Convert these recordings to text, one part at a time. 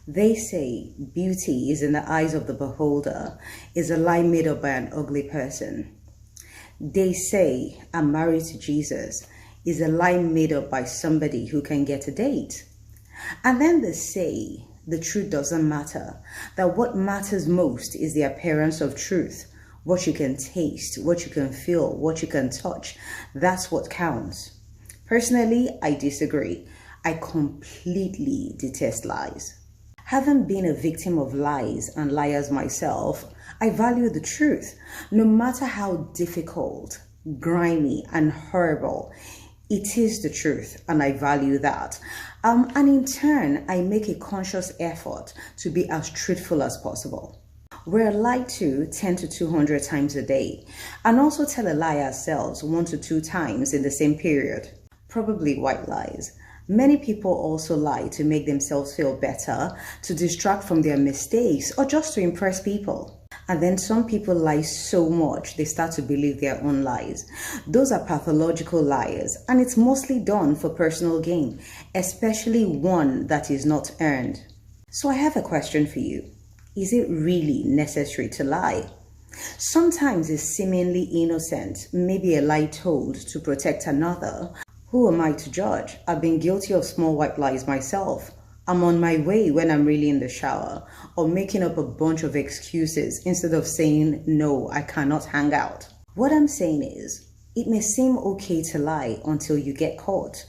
They say beauty is in the eyes of the beholder is a lie made up by an ugly person. They say I'm married to Jesus is a lie made up by somebody who can get a date. And then they say the truth doesn't matter, that what matters most is the appearance of truth, what you can taste, what you can feel, what you can touch. That's what counts. Personally, I disagree. I completely detest lies. Having been a victim of lies and liars myself, I value the truth, no matter how difficult, grimy, and horrible. It is the truth, and I value that. And in turn, I make a conscious effort to be as truthful as possible. We're lied to 10 to 200 times a day, and also tell a lie ourselves 1 to 2 times in the same period. Probably white lies. Many people also lie to make themselves feel better, to distract from their mistakes, or just to impress people. And then some people lie so much they start to believe their own lies. Those are pathological liars, and it's mostly done for personal gain, especially one that is not earned. So I have a question for you. Is it really necessary to lie? Sometimes it's seemingly innocent, maybe a lie told to protect another. Who am I to judge? I've been guilty of small white lies myself. I'm on my way when I'm really in the shower, or making up a bunch of excuses instead of saying, no, I cannot hang out. What I'm saying is, it may seem okay to lie until you get caught.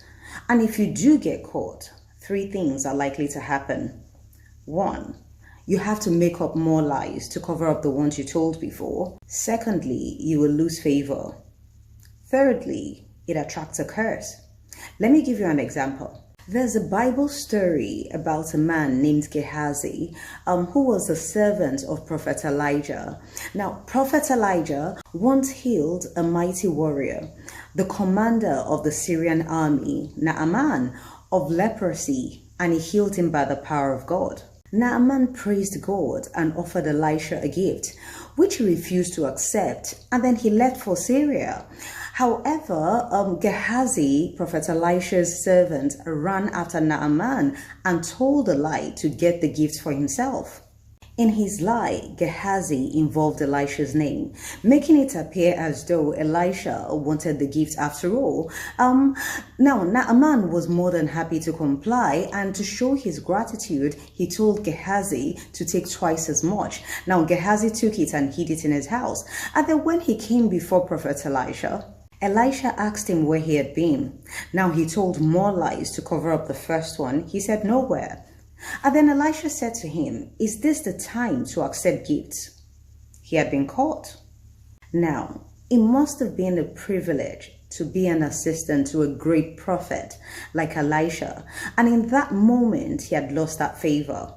And if you do get caught, 3 things are likely to happen. 1, you have to make up more lies to cover up the ones you told before. Secondly, you will lose favor. Thirdly, it attracts a curse. Let me give you an example. There's a Bible story about a man named Gehazi, who was a servant of Prophet Elijah. Now, Prophet Elijah once healed a mighty warrior, the commander of the Syrian army, Naaman, of leprosy, and he healed him by the power of God. Naaman praised God and offered Elisha a gift, which he refused to accept, and then he left for Syria. However, Gehazi, Prophet Elisha's servant, ran after Naaman and told a lie to get the gift for himself. In his lie, Gehazi involved Elisha's name, making it appear as though Elisha wanted the gift after all. Now, Naaman was more than happy to comply, and to show his gratitude, he told Gehazi to take twice as much. Now, Gehazi took it and hid it in his house. And then when he came before Prophet Elisha asked him where he had been. Now, he told more lies to cover up the first one. He said nowhere. And then Elisha said to him, is this the time to accept gifts? He had been caught. Now, it must have been a privilege to be an assistant to a great prophet like Elisha. And in that moment, he had lost that favor.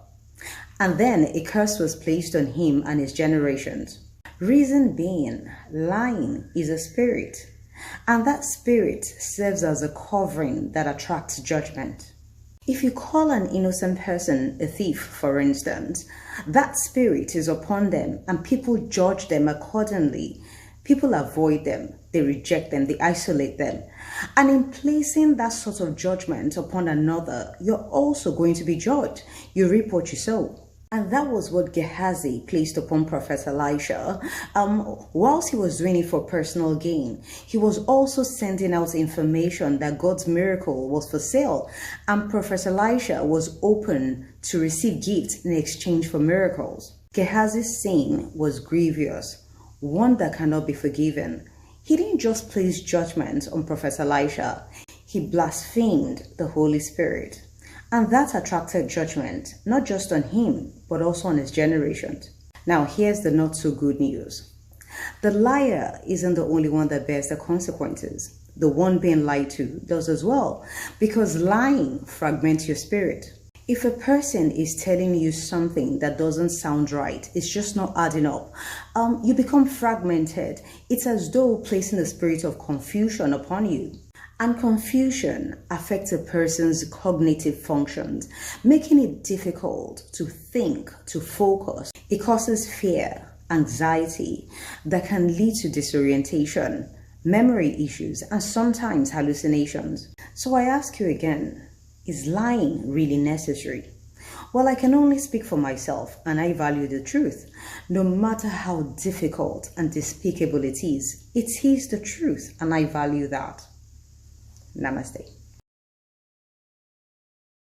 And then a curse was placed on him and his generations. Reason being, lying is a spirit. And that spirit serves as a covering that attracts judgment. If you call an innocent person a thief, for instance, that spirit is upon them and people judge them accordingly. People avoid them, they reject them, they isolate them. And in placing that sort of judgment upon another, you're also going to be judged. You reap what you sow. And that was what Gehazi placed upon Prophet Elisha. Whilst he was doing it for personal gain, he was also sending out information that God's miracle was for sale. And Prophet Elisha was open to receive gifts in exchange for miracles. Gehazi's sin was grievous, one that cannot be forgiven. He didn't just place judgment on Prophet Elisha, he blasphemed the Holy Spirit. And that attracted judgment, not just on him, but also on his generations. Now, here's the not so good news. The liar isn't the only one that bears the consequences. The one being lied to does as well, because lying fragments your spirit. If a person is telling you something that doesn't sound right, it's just not adding up, you become fragmented. It's as though placing a spirit of confusion upon you. And confusion affects a person's cognitive functions, making it difficult to think, to focus. It causes fear, anxiety that can lead to disorientation, memory issues, and sometimes hallucinations. So I ask you again, is lying really necessary? Well, I can only speak for myself, and I value the truth. No matter how difficult and despicable it is the truth, and I value that. Namaste.